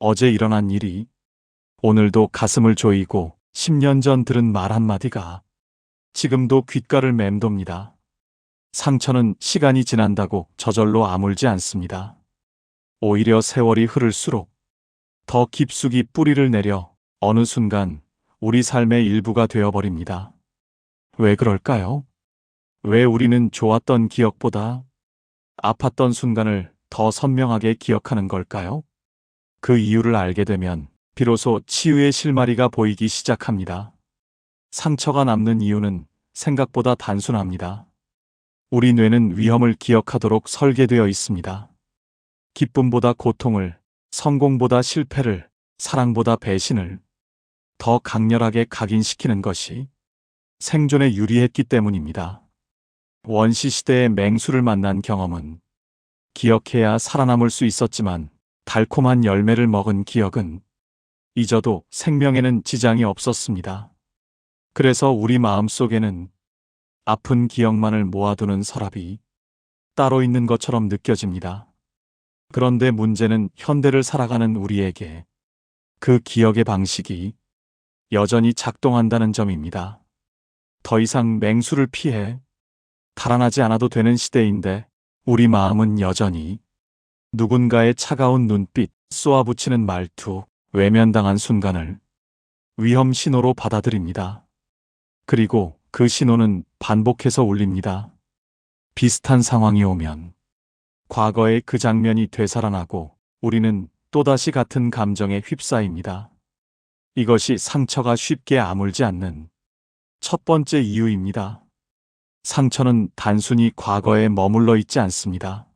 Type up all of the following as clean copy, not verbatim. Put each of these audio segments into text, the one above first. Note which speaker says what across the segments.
Speaker 1: 어제 일어난 일이 오늘도 가슴을 조이고 10년 전 들은 말 한마디가 지금도 귓가를 맴돕니다. 상처는 시간이 지난다고 저절로 아물지 않습니다. 오히려 세월이 흐를수록 더 깊숙이 뿌리를 내려 어느 순간 우리 삶의 일부가 되어버립니다. 왜 그럴까요? 왜 우리는 좋았던 기억보다 아팠던 순간을 더 선명하게 기억하는 걸까요? 그 이유를 알게 되면 비로소 치유의 실마리가 보이기 시작합니다. 상처가 남는 이유는 생각보다 단순합니다. 우리 뇌는 위험을 기억하도록 설계되어 있습니다. 기쁨보다 고통을, 성공보다 실패를, 사랑보다 배신을 더 강렬하게 각인시키는 것이 생존에 유리했기 때문입니다. 원시시대의 맹수를 만난 경험은 기억해야 살아남을 수 있었지만 달콤한 열매를 먹은 기억은 잊어도 생명에는 지장이 없었습니다. 그래서 우리 마음속에는 아픈 기억만을 모아두는 서랍이 따로 있는 것처럼 느껴집니다. 그런데 문제는 현대를 살아가는 우리에게 그 기억의 방식이 여전히 작동한다는 점입니다. 더 이상 맹수를 피해 달아나지 않아도 되는 시대인데 우리 마음은 여전히 누군가의 차가운 눈빛, 쏘아붙이는 말투, 외면당한 순간을 위험 신호로 받아들입니다. 그리고 그 신호는 반복해서 울립니다. 비슷한 상황이 오면 과거의 그 장면이 되살아나고 우리는 또다시 같은 감정에 휩싸입니다. 이것이 상처가 쉽게 아물지 않는 첫 번째 이유입니다. 상처는 단순히 과거에 머물러 있지 않습니다.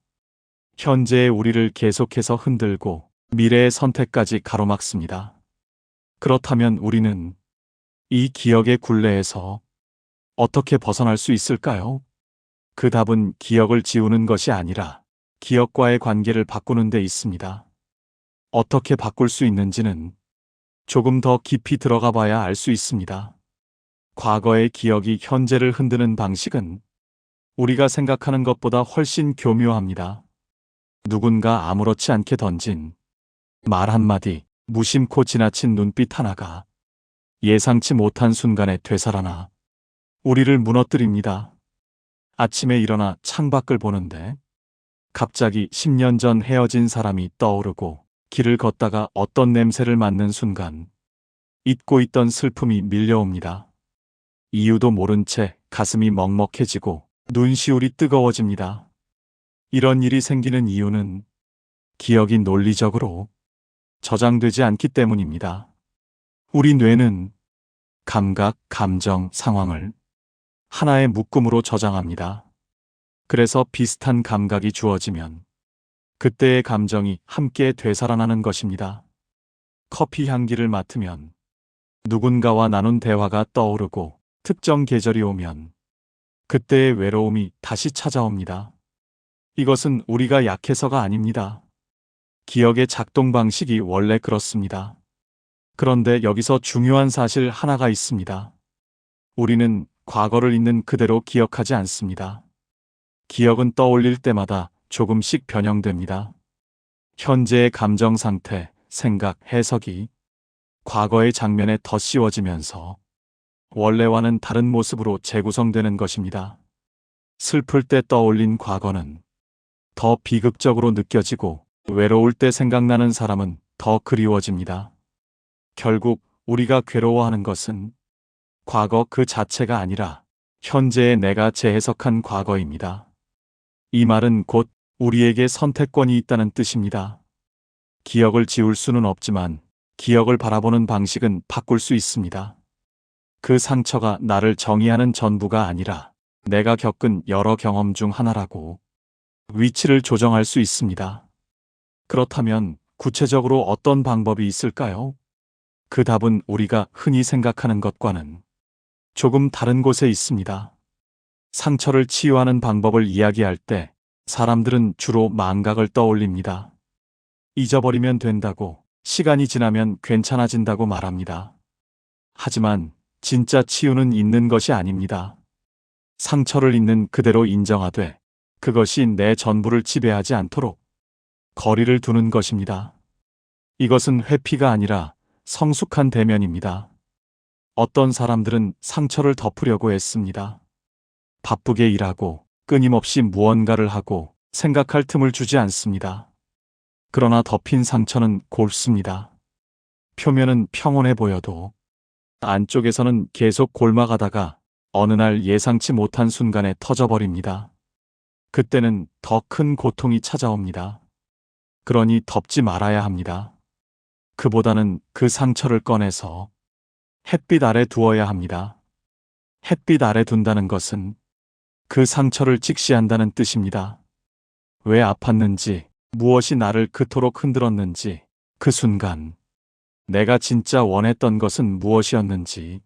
Speaker 1: 현재의 우리를 계속해서 흔들고 미래의 선택까지 가로막습니다. 그렇다면 우리는 이 기억의 굴레에서 어떻게 벗어날 수 있을까요? 그 답은 기억을 지우는 것이 아니라 기억과의 관계를 바꾸는 데 있습니다. 어떻게 바꿀 수 있는지는 조금 더 깊이 들어가 봐야 알 수 있습니다. 과거의 기억이 현재를 흔드는 방식은 우리가 생각하는 것보다 훨씬 교묘합니다. 누군가 아무렇지 않게 던진 말 한마디, 무심코 지나친 눈빛 하나가 예상치 못한 순간에 되살아나 우리를 무너뜨립니다. 아침에 일어나 창밖을 보는데 갑자기 10년 전 헤어진 사람이 떠오르고 길을 걷다가 어떤 냄새를 맡는 순간 잊고 있던 슬픔이 밀려옵니다. 이유도 모른 채 가슴이 먹먹해지고 눈시울이 뜨거워집니다. 이런 일이 생기는 이유는 기억이 논리적으로 저장되지 않기 때문입니다. 우리 뇌는 감각, 감정, 상황을 하나의 묶음으로 저장합니다. 그래서 비슷한 감각이 주어지면 그때의 감정이 함께 되살아나는 것입니다. 커피 향기를 맡으면 누군가와 나눈 대화가 떠오르고 특정 계절이 오면 그때의 외로움이 다시 찾아옵니다. 이것은 우리가 약해서가 아닙니다. 기억의 작동 방식이 원래 그렇습니다. 그런데 여기서 중요한 사실 하나가 있습니다. 우리는 과거를 있는 그대로 기억하지 않습니다. 기억은 떠올릴 때마다 조금씩 변형됩니다. 현재의 감정 상태, 생각, 해석이 과거의 장면에 덧씌워지면서 원래와는 다른 모습으로 재구성되는 것입니다. 슬플 때 떠올린 과거는 더 비극적으로 느껴지고 외로울 때 생각나는 사람은 더 그리워집니다. 결국 우리가 괴로워하는 것은 과거 그 자체가 아니라 현재의 내가 재해석한 과거입니다. 이 말은 곧 우리에게 선택권이 있다는 뜻입니다. 기억을 지울 수는 없지만 기억을 바라보는 방식은 바꿀 수 있습니다. 그 상처가 나를 정의하는 전부가 아니라 내가 겪은 여러 경험 중 하나라고 위치를 조정할 수 있습니다. 그렇다면 구체적으로 어떤 방법이 있을까요? 그 답은 우리가 흔히 생각하는 것과는 조금 다른 곳에 있습니다. 상처를 치유하는 방법을 이야기할 때 사람들은 주로 망각을 떠올립니다. 잊어버리면 된다고, 시간이 지나면 괜찮아진다고 말합니다. 하지만 진짜 치유는 있는 것이 아닙니다. 상처를 있는 그대로 인정하되 그것이 내 전부를 지배하지 않도록 거리를 두는 것입니다. 이것은 회피가 아니라 성숙한 대면입니다. 어떤 사람들은 상처를 덮으려고 애씁니다. 바쁘게 일하고 끊임없이 무언가를 하고 생각할 틈을 주지 않습니다. 그러나 덮인 상처는 곪습니다. 표면은 평온해 보여도 안쪽에서는 계속 골마가다가 어느 날 예상치 못한 순간에 터져버립니다. 그때는 더 큰 고통이 찾아옵니다. 그러니 덮지 말아야 합니다. 그보다는 그 상처를 꺼내서 햇빛 아래 두어야 합니다. 햇빛 아래 둔다는 것은 그 상처를 직시한다는 뜻입니다. 왜 아팠는지, 무엇이 나를 그토록 흔들었는지, 그 순간 내가 진짜 원했던 것은 무엇이었는지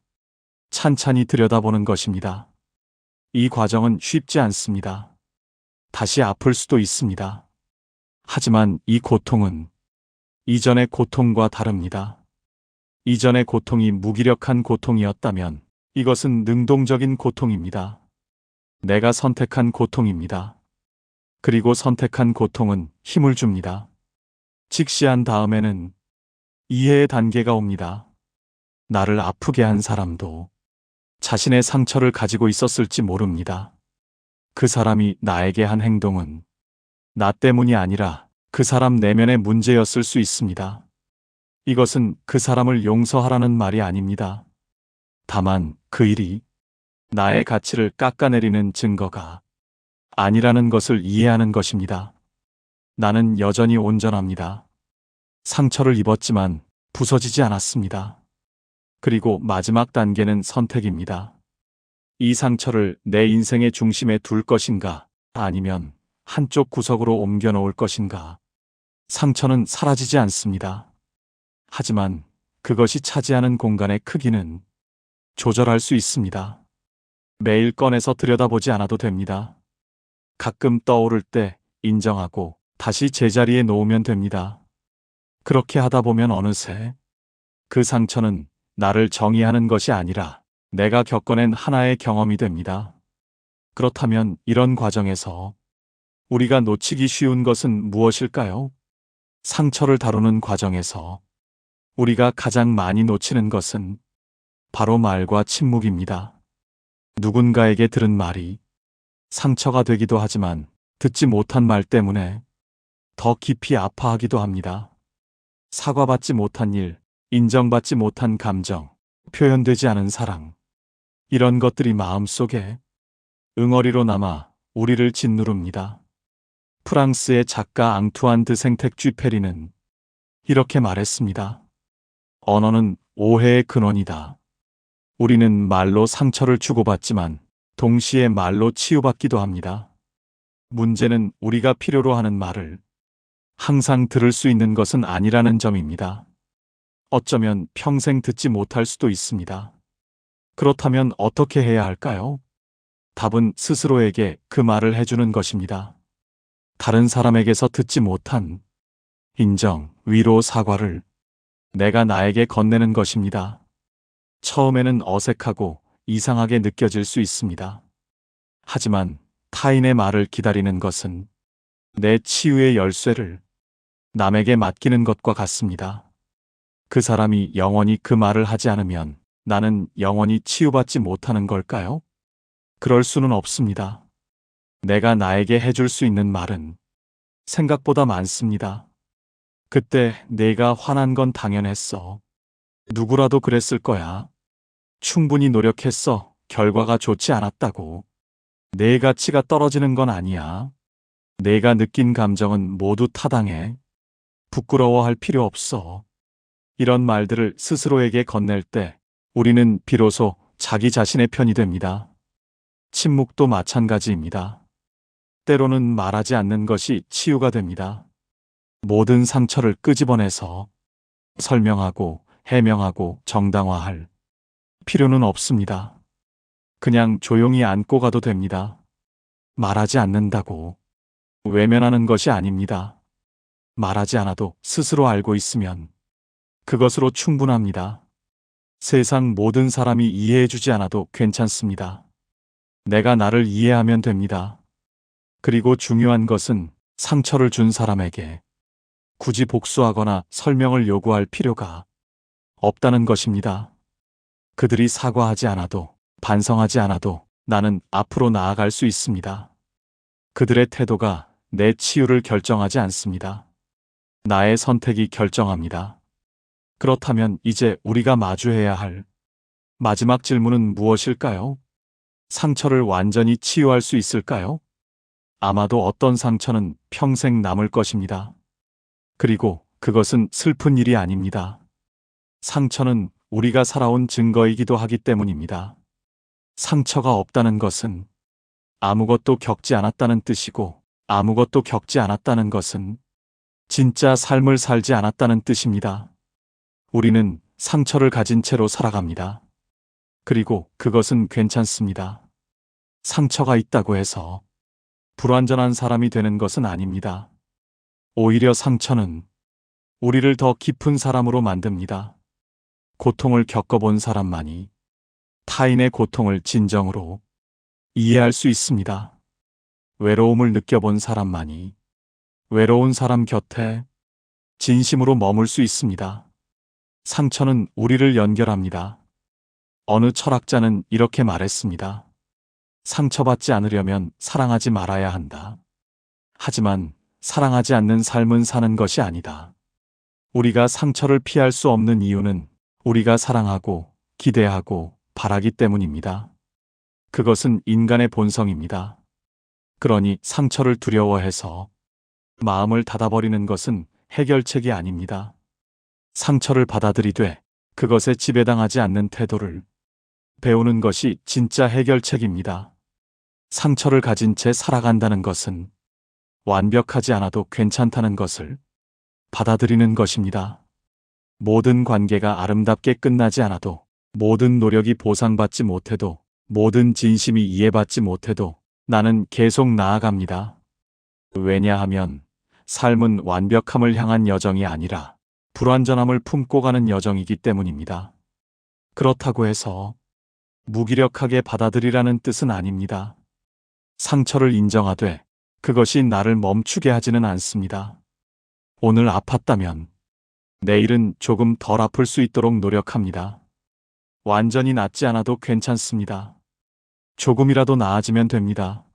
Speaker 1: 찬찬히 들여다보는 것입니다. 이 과정은 쉽지 않습니다. 다시 아플 수도 있습니다. 하지만 이 고통은 이전의 고통과 다릅니다. 이전의 고통이 무기력한 고통이었다면 이것은 능동적인 고통입니다. 내가 선택한 고통입니다. 그리고 선택한 고통은 힘을 줍니다. 직시한 다음에는 이해의 단계가 옵니다. 나를 아프게 한 사람도 자신의 상처를 가지고 있었을지 모릅니다. 그 사람이 나에게 한 행동은 나 때문이 아니라 그 사람 내면의 문제였을 수 있습니다. 이것은 그 사람을 용서하라는 말이 아닙니다. 다만 그 일이 나의 가치를 깎아내리는 증거가 아니라는 것을 이해하는 것입니다. 나는 여전히 온전합니다. 상처를 입었지만 부서지지 않았습니다. 그리고 마지막 단계는 선택입니다. 이 상처를 내 인생의 중심에 둘 것인가, 아니면 한쪽 구석으로 옮겨 놓을 것인가. 상처는 사라지지 않습니다. 하지만 그것이 차지하는 공간의 크기는 조절할 수 있습니다. 매일 꺼내서 들여다보지 않아도 됩니다. 가끔 떠오를 때 인정하고 다시 제자리에 놓으면 됩니다. 그렇게 하다 보면 어느새 그 상처는 나를 정의하는 것이 아니라 내가 겪어낸 하나의 경험이 됩니다. 그렇다면 이런 과정에서 우리가 놓치기 쉬운 것은 무엇일까요? 상처를 다루는 과정에서 우리가 가장 많이 놓치는 것은 바로 말과 침묵입니다. 누군가에게 들은 말이 상처가 되기도 하지만 듣지 못한 말 때문에 더 깊이 아파하기도 합니다. 사과받지 못한 일, 인정받지 못한 감정, 표현되지 않은 사랑. 이런 것들이 마음속에 응어리로 남아 우리를 짓누릅니다. 프랑스의 작가 앙투안 드 생텍쥐페리는 이렇게 말했습니다. 언어는 오해의 근원이다. 우리는 말로 상처를 주고받지만 동시에 말로 치유받기도 합니다. 문제는 우리가 필요로 하는 말을 항상 들을 수 있는 것은 아니라는 점입니다. 어쩌면 평생 듣지 못할 수도 있습니다. 그렇다면 어떻게 해야 할까요? 답은 스스로에게 그 말을 해주는 것입니다. 다른 사람에게서 듣지 못한 인정, 위로, 사과를 내가 나에게 건네는 것입니다. 처음에는 어색하고 이상하게 느껴질 수 있습니다. 하지만 타인의 말을 기다리는 것은 내 치유의 열쇠를 남에게 맡기는 것과 같습니다. 그 사람이 영원히 그 말을 하지 않으면 나는 영원히 치유받지 못하는 걸까요? 그럴 수는 없습니다. 내가 나에게 해줄 수 있는 말은 생각보다 많습니다. 그때 내가 화난 건 당연했어. 누구라도 그랬을 거야. 충분히 노력했어. 결과가 좋지 않았다고. 내 가치가 떨어지는 건 아니야. 내가 느낀 감정은 모두 타당해. 부끄러워할 필요 없어. 이런 말들을 스스로에게 건넬 때 우리는 비로소 자기 자신의 편이 됩니다. 침묵도 마찬가지입니다. 때로는 말하지 않는 것이 치유가 됩니다. 모든 상처를 끄집어내서 설명하고 해명하고 정당화할 필요는 없습니다. 그냥 조용히 안고 가도 됩니다. 말하지 않는다고 외면하는 것이 아닙니다. 말하지 않아도 스스로 알고 있으면 그것으로 충분합니다. 세상 모든 사람이 이해해주지 않아도 괜찮습니다. 내가 나를 이해하면 됩니다. 그리고 중요한 것은 상처를 준 사람에게 굳이 복수하거나 설명을 요구할 필요가 없다는 것입니다. 그들이 사과하지 않아도, 반성하지 않아도 나는 앞으로 나아갈 수 있습니다. 그들의 태도가 내 치유를 결정하지 않습니다. 나의 선택이 결정합니다. 그렇다면 이제 우리가 마주해야 할 마지막 질문은 무엇일까요? 상처를 완전히 치유할 수 있을까요? 아마도 어떤 상처는 평생 남을 것입니다. 그리고 그것은 슬픈 일이 아닙니다. 상처는 우리가 살아온 증거이기도 하기 때문입니다. 상처가 없다는 것은 아무것도 겪지 않았다는 뜻이고, 아무것도 겪지 않았다는 것은 진짜 삶을 살지 않았다는 뜻입니다. 우리는 상처를 가진 채로 살아갑니다. 그리고 그것은 괜찮습니다. 상처가 있다고 해서 불완전한 사람이 되는 것은 아닙니다. 오히려 상처는 우리를 더 깊은 사람으로 만듭니다. 고통을 겪어본 사람만이 타인의 고통을 진정으로 이해할 수 있습니다. 외로움을 느껴본 사람만이 외로운 사람 곁에 진심으로 머물 수 있습니다. 상처는 우리를 연결합니다. 어느 철학자는 이렇게 말했습니다. 상처받지 않으려면 사랑하지 말아야 한다. 하지만 사랑하지 않는 삶은 사는 것이 아니다. 우리가 상처를 피할 수 없는 이유는 우리가 사랑하고 기대하고 바라기 때문입니다. 그것은 인간의 본성입니다. 그러니 상처를 두려워해서 마음을 닫아버리는 것은 해결책이 아닙니다. 상처를 받아들이되 그것에 지배당하지 않는 태도를 배우는 것이 진짜 해결책입니다. 상처를 가진 채 살아간다는 것은 완벽하지 않아도 괜찮다는 것을 받아들이는 것입니다. 모든 관계가 아름답게 끝나지 않아도, 모든 노력이 보상받지 못해도, 모든 진심이 이해받지 못해도 나는 계속 나아갑니다. 왜냐하면 삶은 완벽함을 향한 여정이 아니라 불완전함을 품고 가는 여정이기 때문입니다. 그렇다고 해서 무기력하게 받아들이라는 뜻은 아닙니다. 상처를 인정하되 그것이 나를 멈추게 하지는 않습니다. 오늘 아팠다면 내일은 조금 덜 아플 수 있도록 노력합니다. 완전히 낫지 않아도 괜찮습니다. 조금이라도 나아지면 됩니다.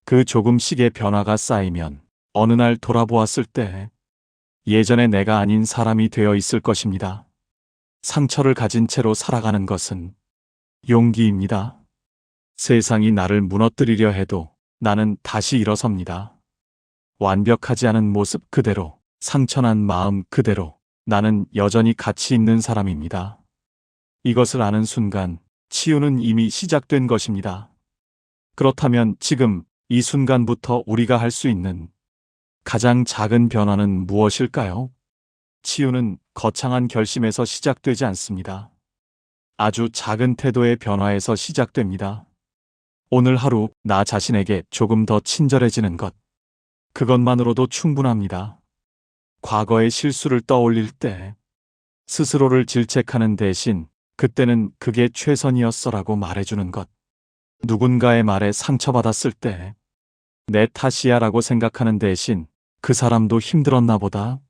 Speaker 1: 그 조금씩의 변화가 쌓이면 어느 날 돌아보았을 때 예전의 내가 아닌 사람이 되어 있을 것입니다. 상처를 가진 채로 살아가는 것은 용기입니다. 세상이 나를 무너뜨리려 해도 나는 다시 일어섭니다. 완벽하지 않은 모습 그대로, 상처난 마음 그대로 나는 여전히 가치 있는 사람입니다. 이것을 아는 순간 치유는 이미 시작된 것입니다. 그렇다면 지금 이 순간부터 우리가 할 수 있는 가장 작은 변화는 무엇일까요? 치유는 거창한 결심에서 시작되지 않습니다. 아주 작은 태도의 변화에서 시작됩니다. 오늘 하루 나 자신에게 조금 더 친절해지는 것. 그것만으로도 충분합니다. 과거의 실수를 떠올릴 때 스스로를 질책하는 대신 그때는 그게 최선이었어라고 말해주는 것. 누군가의 말에 상처받았을 때 내 탓이야라고 생각하는 대신 그 사람도 힘들었나 보다.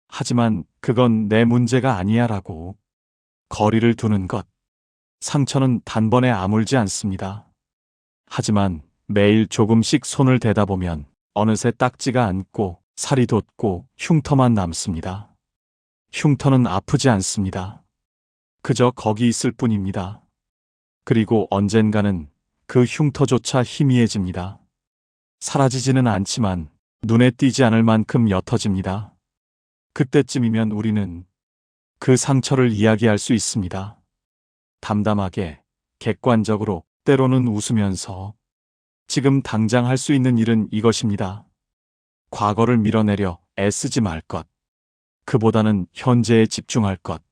Speaker 1: 하지만 그건 내 문제가 아니야라고 거리를 두는 것. 상처는 단번에 아물지 않습니다. 하지만 매일 조금씩 손을 대다 보면 어느새 딱지가 앉고 살이 돋고 흉터만 남습니다. 흉터는 아프지 않습니다. 그저 거기 있을 뿐입니다. 그리고 언젠가는 그 흉터조차 희미해집니다. 사라지지는 않지만 눈에 띄지 않을 만큼 옅어집니다. 그때쯤이면 우리는 그 상처를 이야기할 수 있습니다. 담담하게, 객관적으로, 때로는 웃으면서 지금 당장 할 수 있는 일은 이것입니다. 과거를 밀어내려 애쓰지 말 것. 그보다는 현재에 집중할 것.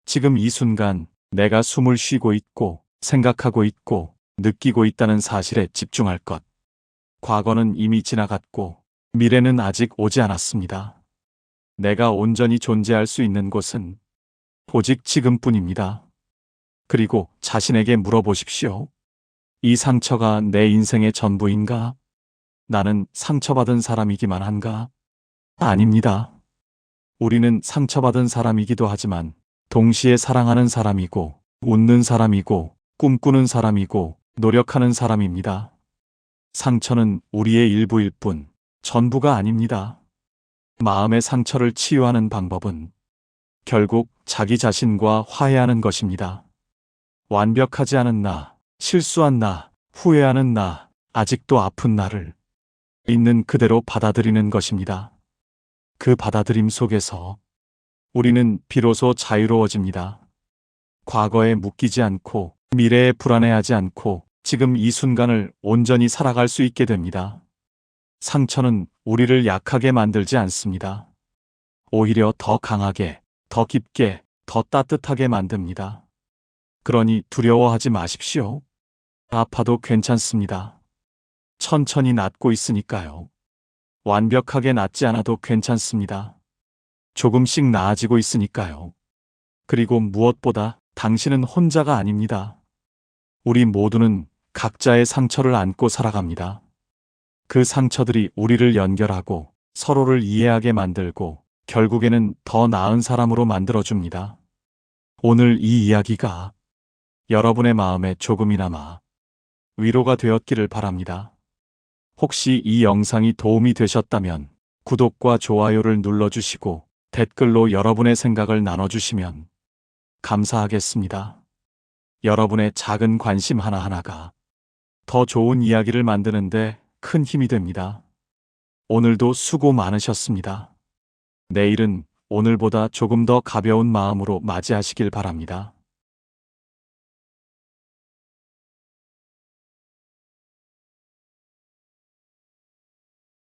Speaker 1: 지금 이 순간 내가 숨을 쉬고 있고 생각하고 있고 느끼고 있다는 사실에 집중할 것. 과거는 이미 지나갔고 미래는 아직 오지 않았습니다. 내가 온전히 존재할 수 있는 곳은 오직 지금뿐입니다. 그리고 자신에게 물어보십시오. 이 상처가 내 인생의 전부인가? 나는 상처받은 사람이기만 한가? 아닙니다. 우리는 상처받은 사람이기도 하지만 동시에 사랑하는 사람이고 웃는 사람이고 꿈꾸는 사람이고 노력하는 사람입니다. 상처는 우리의 일부일 뿐 전부가 아닙니다. 마음의 상처를 치유하는 방법은 결국 자기 자신과 화해하는 것입니다. 완벽하지 않은 나, 실수한 나, 후회하는 나, 아직도 아픈 나를 있는 그대로 받아들이는 것입니다. 그 받아들임 속에서 우리는 비로소 자유로워집니다. 과거에 묶이지 않고 미래에 불안해하지 않고 지금 이 순간을 온전히 살아갈 수 있게 됩니다. 상처는 우리를 약하게 만들지 않습니다. 오히려 더 강하게, 더 깊게, 더 따뜻하게 만듭니다. 그러니 두려워하지 마십시오. 아파도 괜찮습니다. 천천히 낫고 있으니까요. 완벽하게 낫지 않아도 괜찮습니다. 조금씩 나아지고 있으니까요. 그리고 무엇보다 당신은 혼자가 아닙니다. 우리 모두는 각자의 상처를 안고 살아갑니다. 그 상처들이 우리를 연결하고 서로를 이해하게 만들고 결국에는 더 나은 사람으로 만들어줍니다. 오늘 이 이야기가 여러분의 마음에 조금이나마 위로가 되었기를 바랍니다. 혹시 이 영상이 도움이 되셨다면 구독과 좋아요를 눌러주시고 댓글로 여러분의 생각을 나눠주시면 감사하겠습니다. 여러분의 작은 관심 하나하나가 더 좋은 이야기를 만드는데 큰 힘이 됩니다. 오늘도 수고 많으셨습니다. 내일은 오늘보다 조금 더 가벼운 마음으로 맞이하시길 바랍니다.